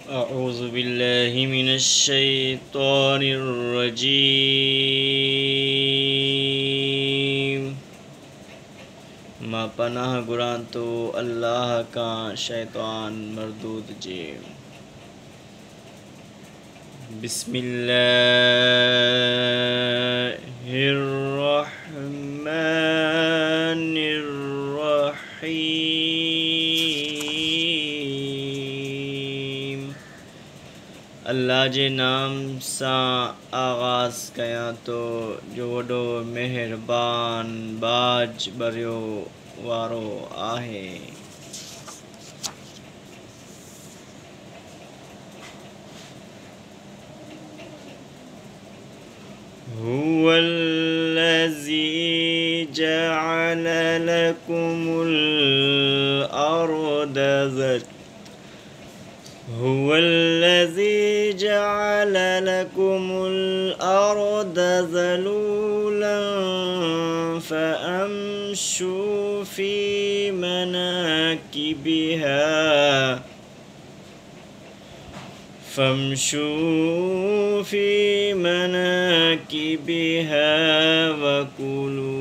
أعوذ بالله من الشيطان الرجيم मां पनाह घुरां थो अल्लाह खां शैतान मरदूद जे। बिस्मिल्लाहिर्रहमानिर्रहीम। अल्लाह जे नाम सां आगाज़ कयां थो जो वॾो मेहरबान बाज भरियो वारो आहे। हुवल्लज़ी जअल लकुमुल अर्द हुवल्लज़ी जअल लकुमुल अर्द ज़लूलन फ़अम्शू फ़ी मनाकिबिहा फम्शू फ़ी मनाकिबिहा वकुलू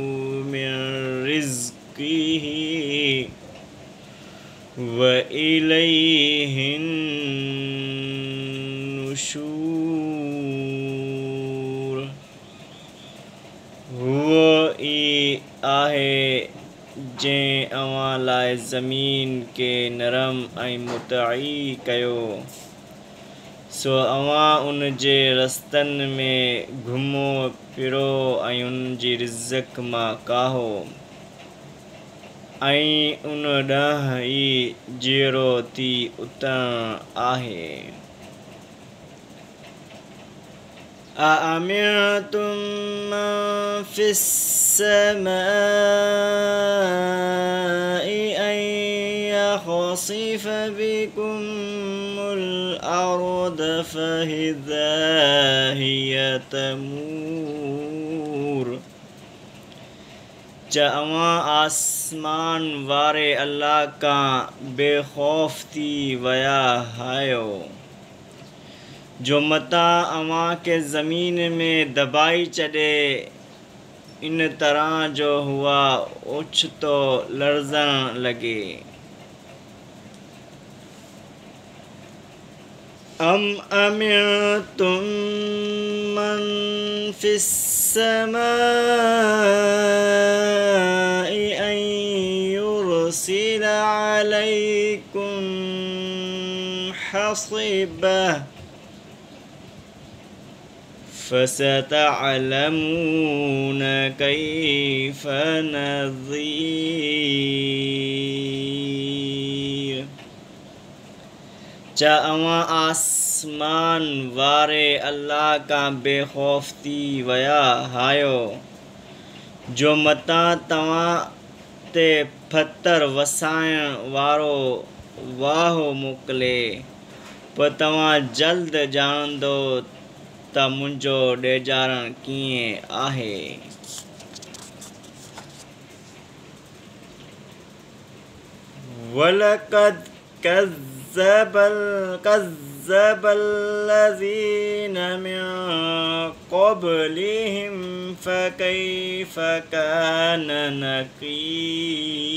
मिन रिज़्क़िही व इलैहिन नुशूर। हुओ ई आहे जंहिं अव्हां लाइ ज़मीन खे नरम ऐं मुतई कयो सो अव्हां उन जे रस्तनि में घुमो फिरो ऐं उन जी रिज़्क़ मां काहो ऐं उन ॾांहुं ई जीअरो थी उतरणु आहे। अअमिनतुम मन फ़िस्समाइ अन यख़सिफ़ बिकुमुल अर्द फ़इज़ा हिय तमूर। छा अव्हां आसमान वारे अल्लाह खां बेख़ौफ़ थी विया आहियो जो मतां अव्हां खे ज़मीन में दॿाए छॾे इन तरह जो हुआ ओचितो लरज़ण लॻे। अम अमिनतुम मन फ़िस्समाइ अन युरसिल अलैकुम हसीबा फसतअलमून कैफ़ नज़ीर। छा अव्हां आसमान वारे अल्लाह खां बेख़ौफ़ थी विया आहियो जो मतां तव्हां ते पथर वसाइण वारो वाहो मोकिले पोइ तव्हां जल्द ॼाणंदो त मुंहिंजो ॾेजारणु कीअं आहे। वलक़द कज़्ज़ब الذين من قبلهم فكيف كان नकीर।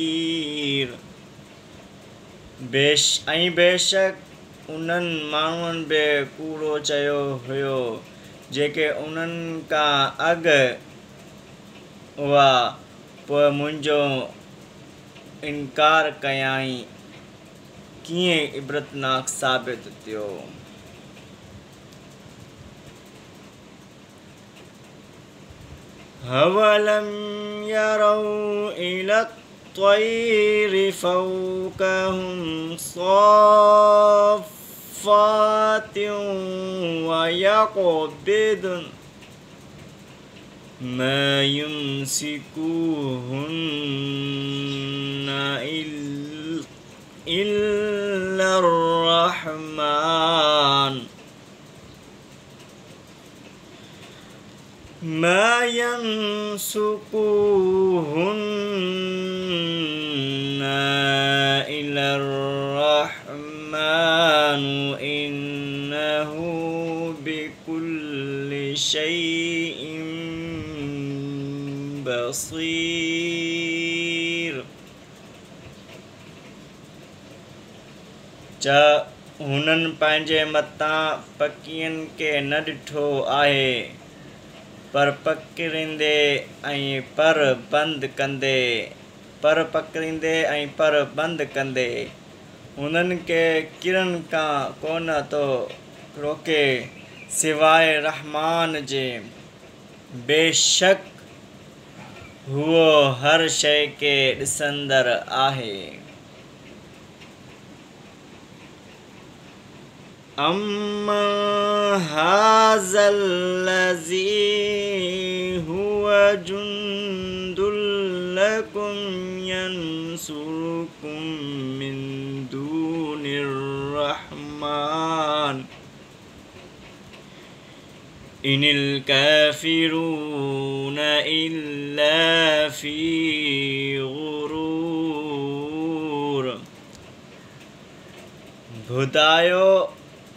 बेशक उन्हनि माण्हुनि बि कूड़ो चयो हुयो जेके उन्हनि खां अॻु हुआ पोइ मुंहिंजो इनकार कयाई कीअं इबरतनाक साबित थियो। अवलम यरौ इला الطير فوقهم صافات ويقبضن ما يمسكوهن إلا الرحمن ما يمسكوهن إلا الرحمن إن شيء بصير چا हुननि पंहिंजे मथां पकीअनि खे न ॾिठो आहे पर पकड़ींदे ऐं पर बंदि कंदे हुननि खे किरन खां कोन थो रोके सिवाइ रहमान जे बेशक हुओ हर शइ खे ॾिसंदड़ आहे أَمَّنْ هَذَا الَّذِي هُوَ جُنْدٌ لَكُمْ يَنْصُرُكُمْ مِنْ دُونِ الرَّحْمَنِ إِنِ الْكَافِرُونَ إِلَّا فِي غُرُورٍ ॿुधायो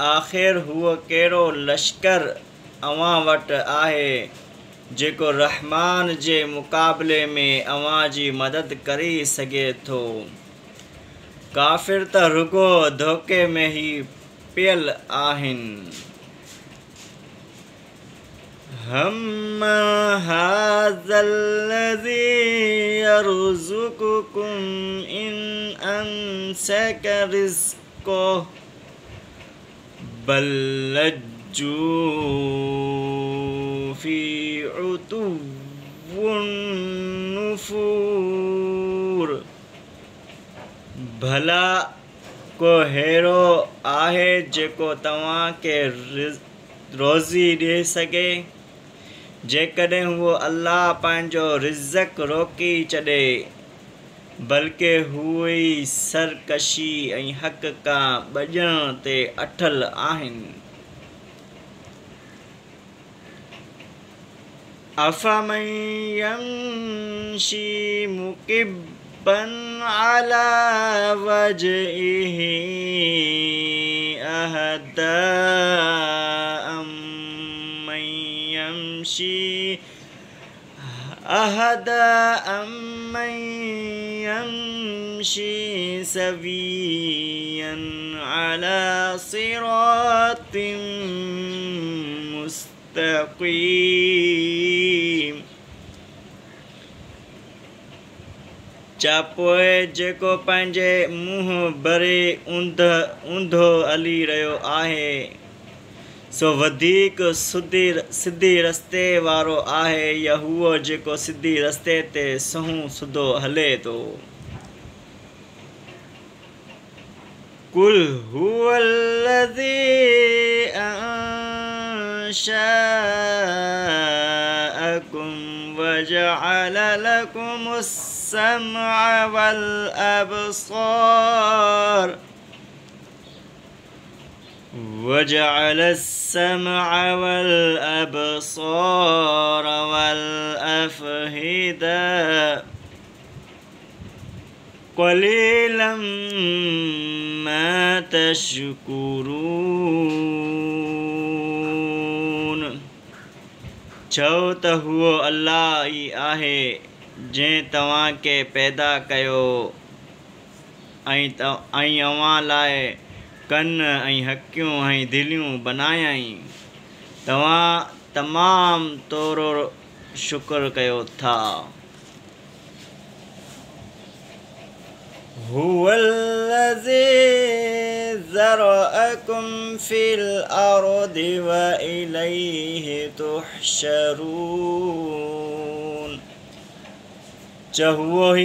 आख़िर हुओ कहिड़ो लश्कर अव्हां वटि आहे जेको रहमान जे मुक़ाबले में अव्हां जी मदद करे सघे थो काफ़िर त रुॻो धोखे में ई पियल आहिनि أَمَّنْ هَذَا الَّذِي يَرْزُقُكُمْ إِنْ أَمْسَكَ رِزْقَهُ بل لجوا في عتو نفور भला को हेड़ो आहे जेको तव्हां खे रोज़ी ॾेई सघे जेकॾहिं उहो अल्लाह पंहिंजो रिज़्क़ रोकी छॾे बल्कि हूअ ई सरकशी ऐं हक़ खां ॿॼण ते अठल आहिनि أَفَمَنْ يَمْشِي مُكِبًّا عَلَى وَجْهِهِ أَهْدَىٰ أَمَّنْ يَمْشِي سَوِيًّا عَلَى صِرَاطٍ مُسْتَقِيمٍ छा पोइ जेको पंहिंजे मुंहुं भरे ऊंधो हली रहियो आहे सो वधीक सिधी रस्ते वारो आहे या हुओ जेको सिधी रस्ते ते सिधो हले थो कुल हुवल्लज़ी अंशअकुम वजअल लकुमुस समअ वल अबसार وجعل السمع والأبصار والأفئدة قليلا ما تشكرون चओ त हुओ अल्लाह ई आहे जंहिं तव्हां खे पैदा कयो ऐं अव्हां लाइ कन ऐं हकियूं ऐं दिलियूं बनायाई तव्हां तमामु तोरो शुक्र कयो था हुवल्लज़ी ज़रअकुम फ़िल अर्दि व इलैहि तुहशरून चओ उहो ई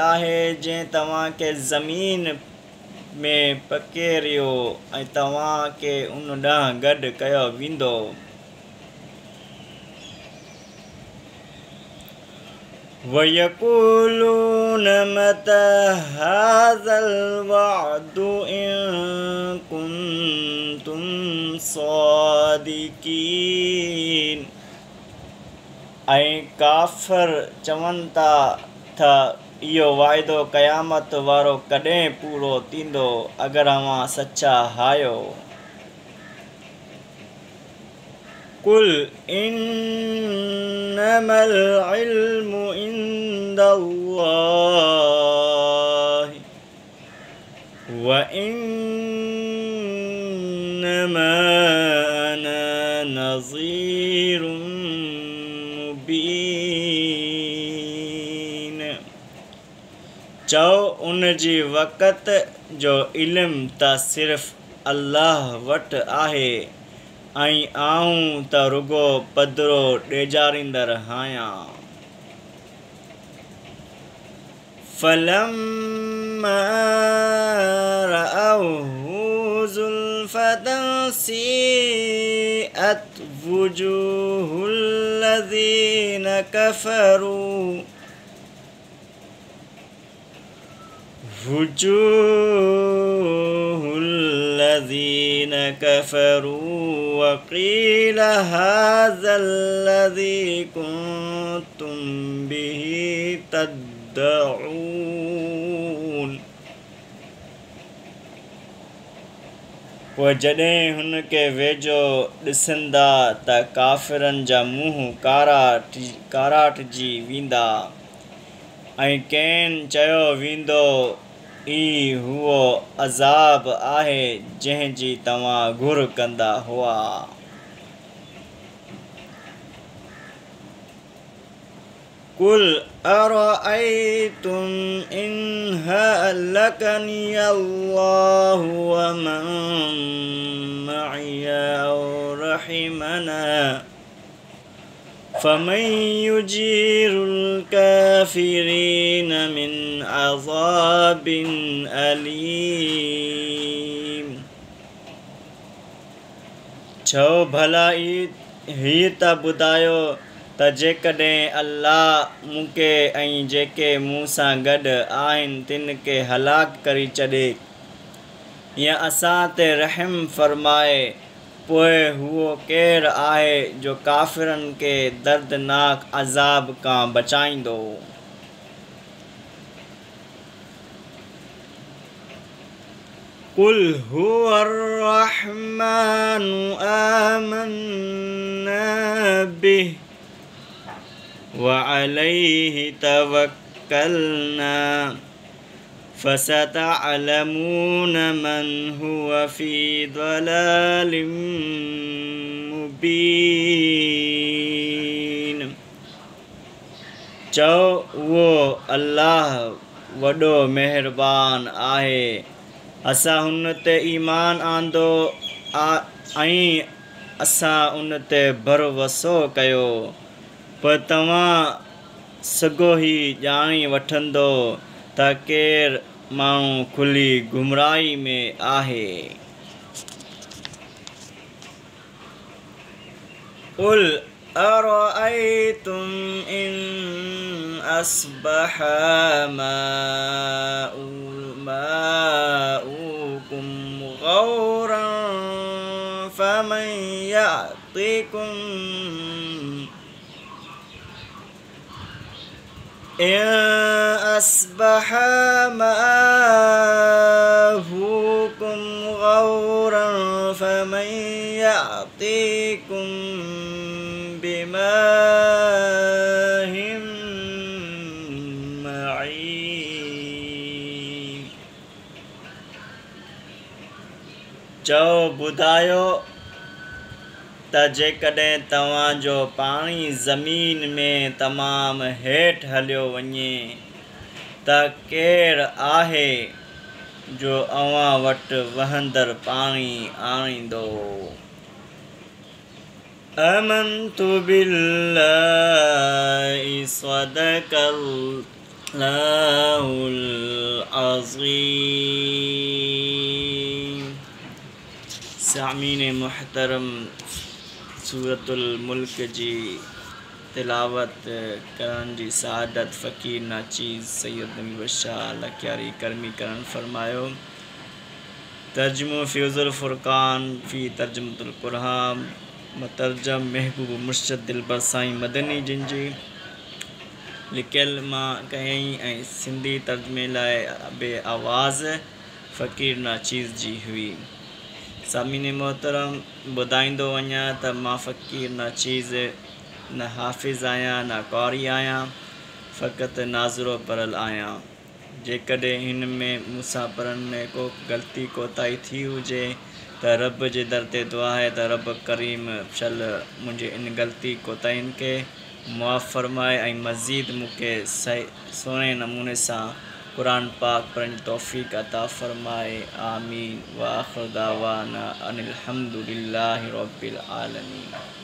आहे जंहिं तव्हां खे ज़मीन में पकेरियो ऐं तव्हां खे उन ॾांहुं गॾु कयो वेंदो وَيَقُولُونَ مَتَى هَذَا الْوَعْدُ إِن كُنتُمْ صَادِقِينَ ऐं काफ़िर चवनि था इहो वाइदो क़यामत वारो कॾहिं पूरो थींदो अगरि अव्हां सचा आहियो قل إنما العلم عند الله وإنما أنا نذير مبين चओ उन जी वक़्त जो इल्मु त सिर्फ़ अल्लाह वटि आहे ऐं आऊं त रुगो पधिरो ॾेजारींदड़ आहियां فلما رأوه زلفة سيئت وجوه الذين كفروا وقيل هذا الذي كنتم به تدعون पोइ जॾहिं हुन खे वेझो ॾिसंदा त काफ़िरनि जा मुंहुं काराटिजी वेंदा ऐं कंहिं चयो वेंदो ई हुओ अज़ाब आहे जंहिंजी तव्हां घुर कंदा हुआ قل أرأيتم إن هلكني الله ومن معي أو رحمنا فمن يجير الكافرين من عذاب أليم छो भला ही त ॿुधायो त जेकॾहिं अल्लाह मूंखे ऐं जेके मूं सां गॾु आहिनि तिन खे हलाक करे छॾे या असां ते रहम फरमाए पोइ हुओ केरु आहे जो काफ़िरनि खे दर्दनाक अज़ाब खां बचाईंदो قل هو الرحمن آمنا به وعليه توكلنا فستعلمون من هو في ضلال مبين चओ उहो अल्लाह वॾो महिरबान आहे असां हुन ते ईमान आंदो ऐं असां उन ते भरोसो कयो पर तव्हां सॻो ई ॼाणी वठंदो त केरु माण्हू खुली गुमराही में आहे قل أرأيتم إن أصبح ماؤكم غورا فمن يأتيكم إن أصبح ماؤكم غورا فمن يأتيكم بماء معين चओ ॿुधायो त जेकॾहिं तव्हांजो पाणी ज़मीन में तमामु हेठि हलियो वञे त केरु आहे जो अव्हां वटि वहंदड़ पाणी आणींदो आमनतु बिल्लाहि सदक़ल्लाहुल अज़ीम सामीन मुहतरम सूरतुल मुल्क जी तिलावत करण जी सआदत फ़कीर नाचीज़ सैयद नबी बशाह लखयारी करमी करण फरमायो तर्जुमो फ़ियूज़ुल फ़ुरक़ान फ़ी तर्जुमतुल क़ुरआन मुतरजम महबूब मुर्शद दिलबर साईं मदनी जिन जी लिखियल मां कयईं ऐं सिंधी तर्जुमे लाइ बे आवाज़ फ़कीर नाचीज़ जी हुई सामीन मोहतरम ॿुधाईंदो वञा त मां फ़क़ीर न चीज़ न हाफ़िज़ आहियां न क़ारी आहियां, फ़क़ति नाज़िरो पढ़ियलु आहियां। जेकॾहिं हिन में मूंसां पढ़ण में को ग़लती कोताही थी हुजे त रब जे दर ते दुआ आहे त रब करीम शल मुंहिंजे इन ग़लती कोताहियुनि खे मुआफ़ फरमाए ऐं मज़ीद मूंखे सही सुहिणे नमूने सां क़ुरान पाक पढ़ण जी तौफ़ीक़ अता फ़रमाए। आमीन व आख़िर दावाना अनिल हम्दुलिल्लाहि रब्बिल आलमीन।